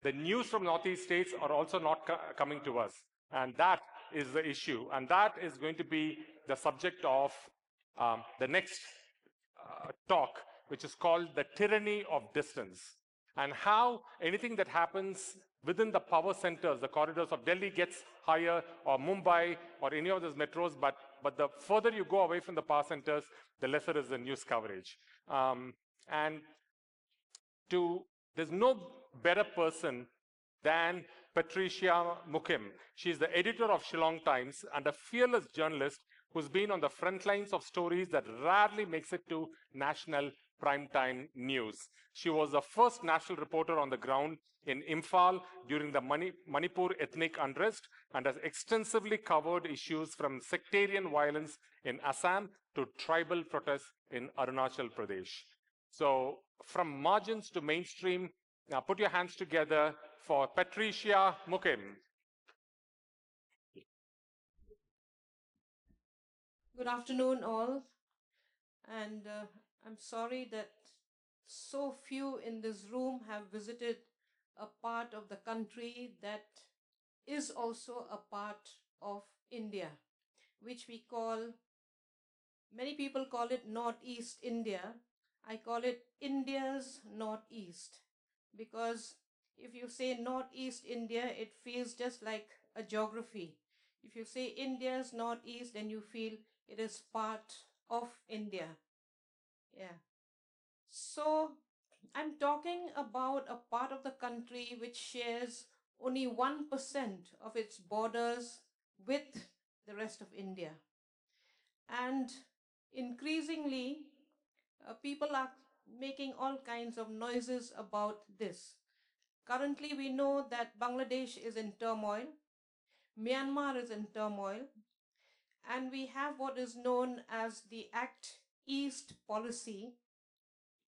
The news from Northeast states are also not coming to us. And that is the issue. And that is going to be the subject of the next talk, which is called the tyranny of distance, and how anything that happens within the power centers, the corridors of Delhi gets higher, or Mumbai, or any of those metros, but the further you go away from the power centers, the lesser is the news coverage. And there's no better person than Patricia Mukhim. She's the editor of Shillong Times and a fearless journalist who's been on the front lines of stories that rarely makes it to national primetime news. She was the first national reporter on the ground in Imphal during the Manipur ethnic unrest and has extensively covered issues from sectarian violence in Assam to tribal protests in Arunachal Pradesh. So from margins to mainstream, now put your hands together for Patricia Mukhim. Good afternoon, all. And I'm sorry that so few in this room have visited a part of the country that is also a part of India, which we call, many people call it Northeast India. I call it India's Northeast, because if you say Northeast India, it feels just like a geography. If you say India's Northeast, then you feel it is part of India. Yeah. So I'm talking about a part of the country which shares only 1% of its borders with the rest of India. And increasingly, people are making all kinds of noises about this. Currently, we know that Bangladesh is in turmoil, Myanmar is in turmoil, and we have what is known as the Act East policy,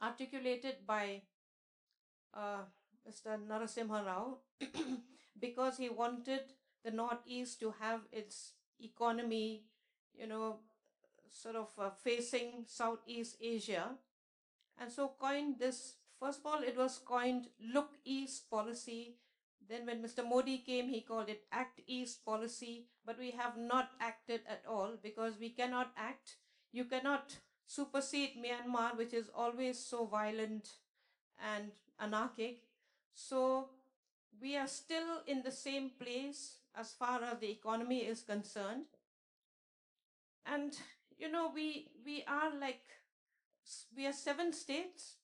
articulated by Mr. Narasimha Rao, because he wanted the Northeast to have its economy, sort of facing Southeast Asia. And so coined this, first of all, it was coined Look East policy. Then when Mr. Modi came, he called it Act East policy, but we have not acted at all because we cannot act. You cannot supersede Myanmar, which is always so violent and anarchic. So we are still in the same place as far as the economy is concerned. And, we are 7 states.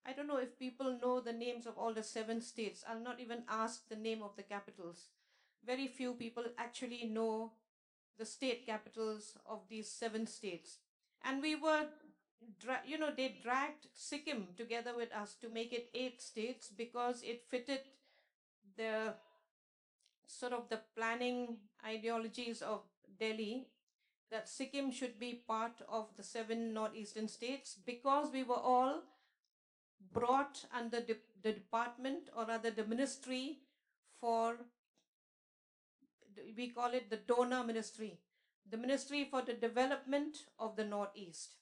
I don't know if people know the names of all the 7 states. I'll not even ask the name of the capitals. Very few people actually know the state capitals of these 7 states. And we were, they dragged Sikkim together with us to make it 8 states because it fitted the sort of the planning ideologies of Delhi, that Sikkim should be part of the 7 northeastern states because we were all brought under the department, or rather the ministry for, we call it the donor ministry, the ministry for the development of the Northeast.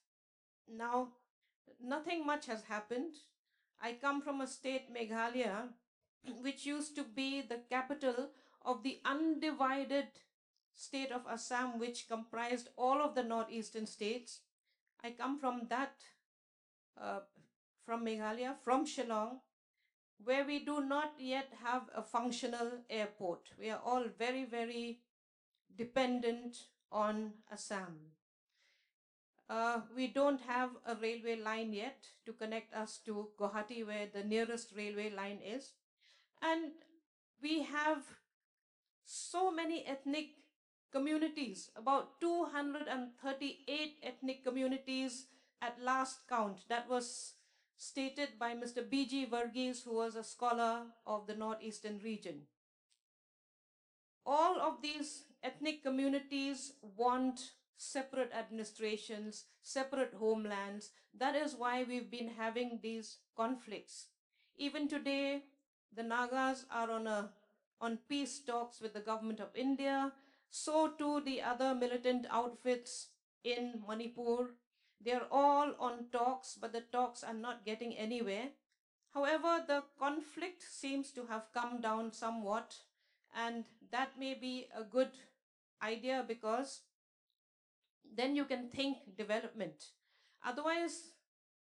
Now, nothing much has happened. I come from a state, Meghalaya, which used to be the capital of the undivided state of Assam, which comprised all of the northeastern states. I come from that, from Meghalaya, from Shillong, where we do not yet have a functional airport. We are all very, very dependent on Assam. We don't have a railway line yet to connect us to Guwahati, where the nearest railway line is. And we have so many ethnic communities, about 238 ethnic communities at last count. That was stated by Mr. B.G. Varghese, who was a scholar of the northeastern region. All of these ethnic communities want separate administrations, separate homelands. That is why we've been having these conflicts. Even today, the Nagas are on peace talks with the government of India. So too the other militant outfits in Manipur. They're all on talks, but the talks are not getting anywhere. However, the conflict seems to have come down somewhat, and that may be a good idea because then you can think development. Otherwise,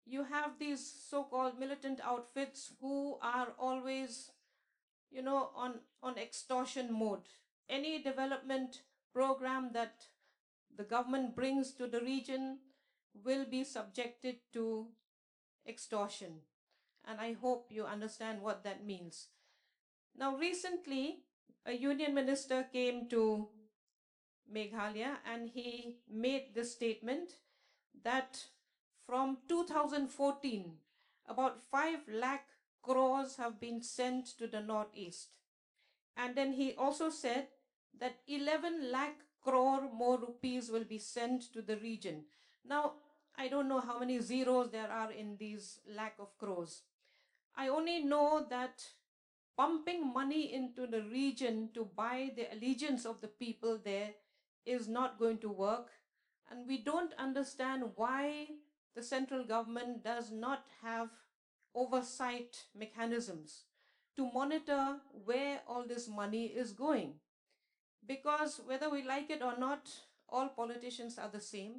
you have these so-called militant outfits who are always, on extortion mode. Any development program that the government brings to the region will be subjected to extortion. And I hope you understand what that means. Now, recently, a union minister came to Meghalaya and he made this statement that from 2014, about 5 lakh crores have been sent to the Northeast. And then he also said that 11 lakh crore more rupees will be sent to the region. Now, I don't know how many zeros there are in these lakh of crores. I only know that pumping money into the region to buy the allegiance of the people there is not going to work. And we don't understand why the central government does not have oversight mechanisms to monitor where all this money is going. Because whether we like it or not, all politicians are the same.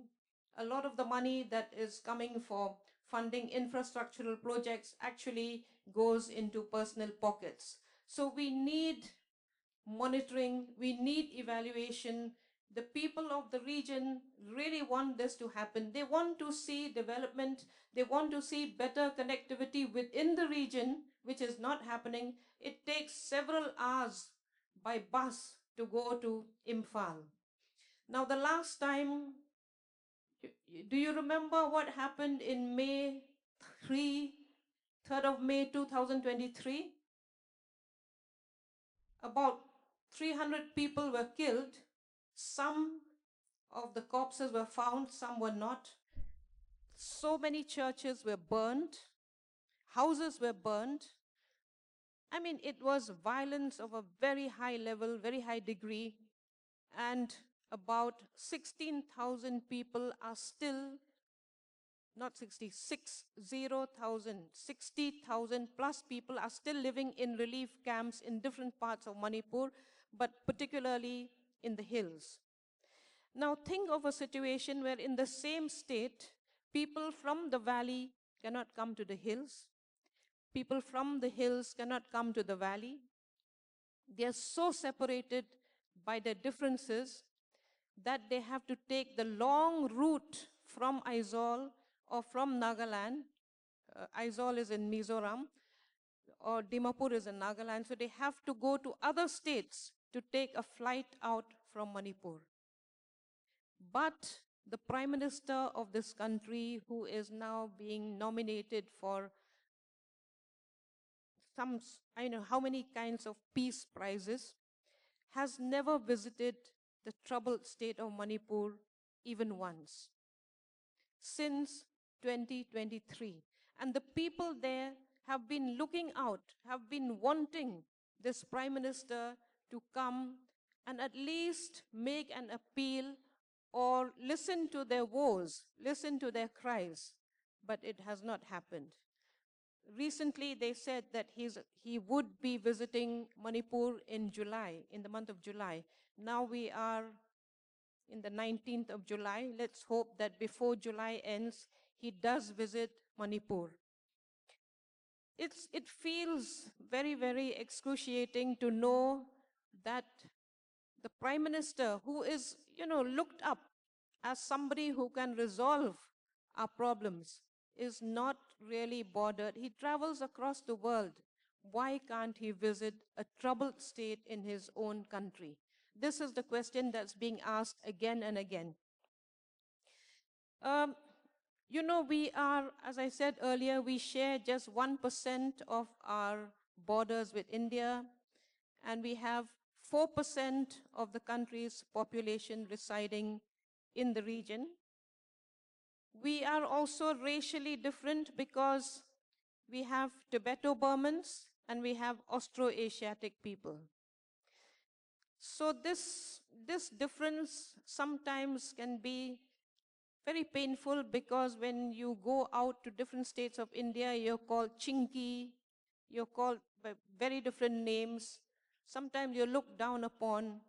A lot of the money that is coming for funding infrastructural projects actually goes into personal pockets. So we need monitoring, we need evaluation. The people of the region really want this to happen. They want to see development. They want to see better connectivity within the region, which is not happening. It takes several hours by bus to go to Imphal. Now, the last time, do you remember what happened in May 3rd of May 2023? About 300 people were killed. Some of the corpses were found, some were not. So many churches were burned, houses were burned. I mean, it was violence of a very high level, very high degree, and about 16,000 people are still, not 60,000 plus people are still living in relief camps in different parts of Manipur, but particularly in the hills. Now think of a situation where in the same state, people from the valley cannot come to the hills. People from the hills cannot come to the valley. They are so separated by their differences that they have to take the long route from Aizawl or from Nagaland. Aizawl is in Mizoram, or Dimapur is in Nagaland. So they have to go to other states to take a flight out from Manipur. But the Prime Minister of this country, who is now being nominated for I know how many kinds of peace prizes, has never visited the troubled state of Manipur even once since 2023. And the people there have been looking out, have been wanting this Prime Minister to come and at least make an appeal or listen to their woes, listen to their cries, but it has not happened. Recently, they said that he would be visiting Manipur in July, in the month of July. Now we are in the 19th of July. Let's hope that before July ends, he does visit Manipur. It feels very, very excruciating to know that the Prime Minister, who is, looked up as somebody who can resolve our problems, is not really bothered. He travels across the world. Why can't he visit a troubled state in his own country? This is the question that's being asked again and again. We are, as I said earlier, we share just 1% of our borders with India, and we have 4% of the country's population residing in the region. We are also racially different because we have Tibeto-Burmans and we have Austroasiatic people. So this difference sometimes can be very painful because when you go out to different states of India, you're called chinky, you're called by very different names. Sometimes you're looked down upon,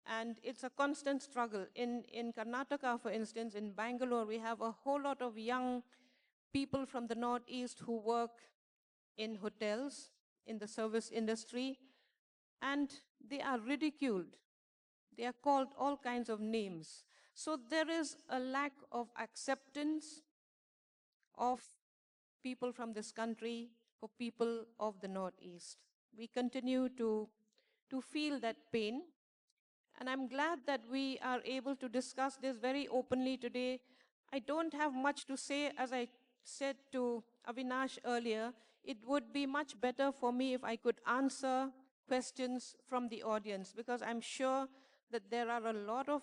and it's a constant struggle. In Karnataka, for instance, in Bangalore, we have a whole lot of young people from the Northeast who work in hotels, in the service industry, and they are ridiculed. They are called all kinds of names. So there is a lack of acceptance of people from this country for people of the Northeast. We continue to feel that pain. And I'm glad that we are able to discuss this very openly today. I don't have much to say. As I said to Avinash earlier, it would be much better for me if I could answer questions from the audience, because I'm sure that there are a lot of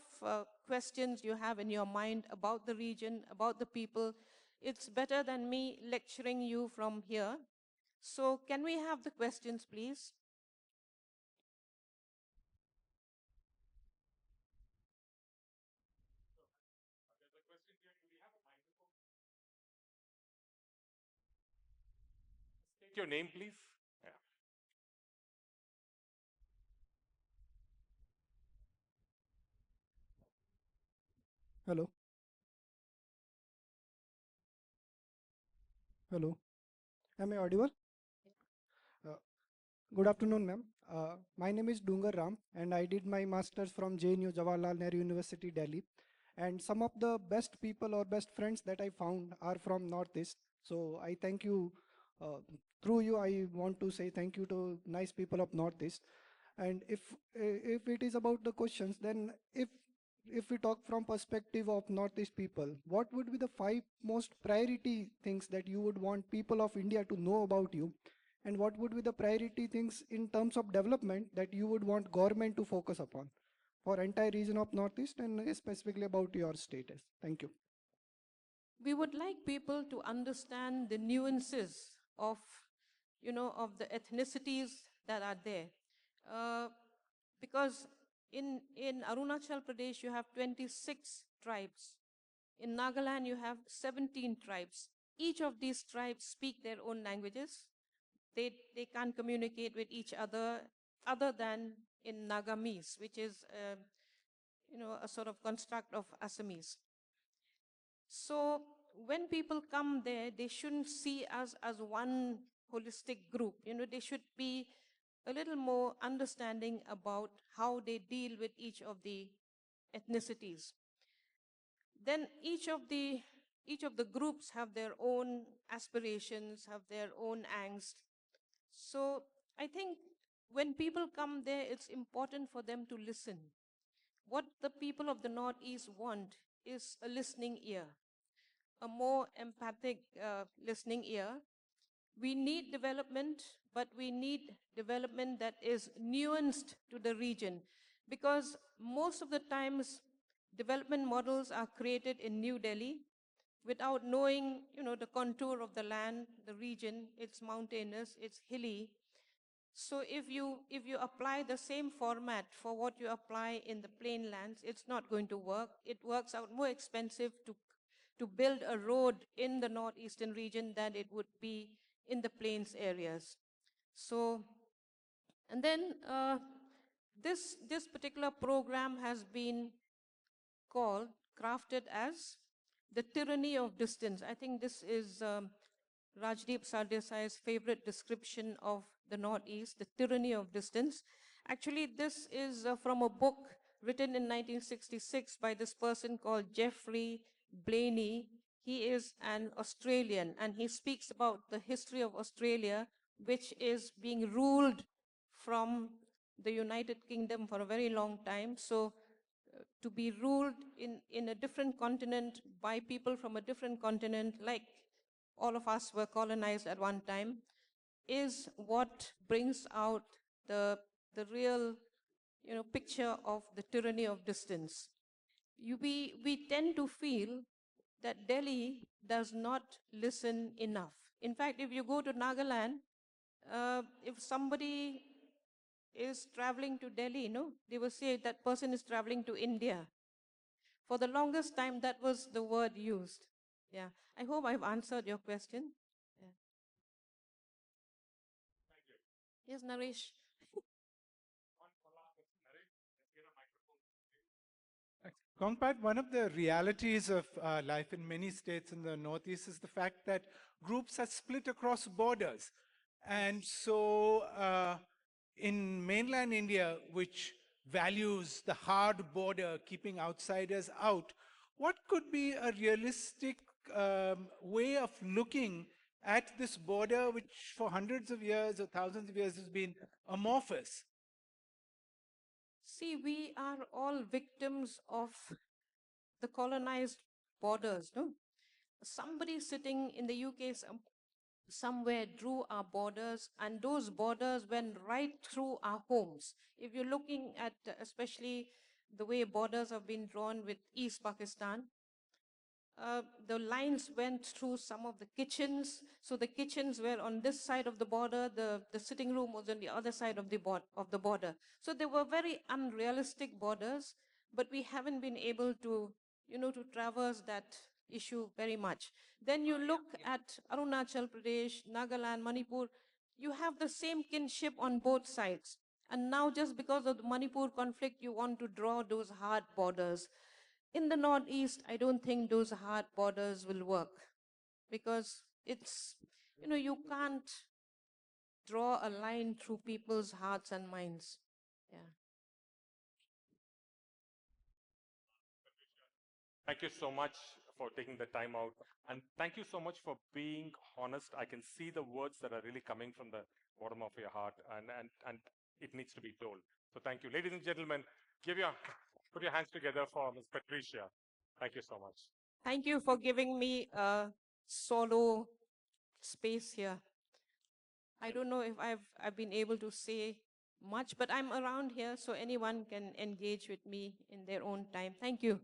questions you have in your mind about the region, about the people. It's better than me lecturing you from here. So can we have the questions, please? State your name, please. Yeah. Hello. Hello. Am I audible? Uh, Good afternoon, ma'am. My name is Dungar Ram, and I did my master's from JNU Jawaharlal Nehru University, Delhi. And some of the best people or best friends that I found are from Northeast. So I thank you. Through you, I want to say thank you to nice people of Northeast. And if it is about the questions, then if we talk from perspective of Northeast people, what would be the 5 most priority things that you would want people of India to know about you? And what would be the priority things in terms of development that you would want government to focus upon for entire region of Northeast and specifically about your status? Thank you. We would like people to understand the nuances of, of the ethnicities that are there. Uh, because in Arunachal Pradesh, you have 26 tribes. In Nagaland, you have 17 tribes. Each of these tribes speak their own languages. They can't communicate with each other than in Nagamese, which is, a sort of construct of Assamese. So when people come there, they shouldn't see us as one holistic group. They should be a little more understanding about how they deal with each of the ethnicities. Then each of the groups have their own aspirations, have their own angst. So I think when people come there, it's important for them to listen. What the people of the Northeast want is a listening ear, a more empathic listening ear. We need development, but we need development that is nuanced to the region, because most of the times development models are created in New Delhi without knowing, the contour of the land, the region. It's mountainous, it's hilly. So if you apply the same format for what you apply in the plain lands, it's not going to work. It works out more expensive to build a road in the northeastern region than it would be in the plains areas. So, and then this particular program has been crafted as the tyranny of distance. I think this is Rajdeep Sardesai's favorite description of the Northeast, the tyranny of distance. Actually, this is from a book written in 1966 by this person called Geoffrey Blaney. He is an Australian, and he speaks about the history of Australia, which is being ruled from the United Kingdom for a very long time. So to be ruled in a different continent by people from a different continent, like all of us were colonized at one time, is what brings out the real picture of the tyranny of distance. We tend to feel that Delhi does not listen enough. In fact, if you go to Nagaland, if somebody is traveling to Delhi, they will say that person is traveling to India. For the longest time, that was the word used. Yeah. I hope I've answered your question. Yeah. Yes, Naresh. Kongpat, one of the realities of life in many states in the Northeast is the fact that groups are split across borders. And so in mainland India, which values the hard border, keeping outsiders out, what could be a realistic way of looking at this border, which for hundreds of years or thousands of years has been amorphous? See, we are all victims of the colonized borders, no? Somebody sitting in the UK somewhere drew our borders, and those borders went right through our homes. If you're looking at especially the way borders have been drawn with East Pakistan, the lines went through some of the kitchens. So the kitchens were on this side of the border, the sitting room was on the other side of the border. So they were very unrealistic borders, but we haven't been able to, to traverse that issue very much. Then you look at Arunachal Pradesh, Nagaland, Manipur, you have the same kinship on both sides. And now just because of the Manipur conflict, you want to draw those hard borders. In the Northeast, I don't think those hard borders will work because it's, you can't draw a line through people's hearts and minds. Yeah. Thank you so much for taking the time out. And thank you so much for being honest. I can see the words that are really coming from the bottom of your heart, and it needs to be told. So thank you. Ladies and gentlemen, put your hands together for Ms. Patricia. Thank you so much. Thank you for giving me a solo space here. I don't know if I've been able to say much, but I'm around here so anyone can engage with me in their own time. Thank you.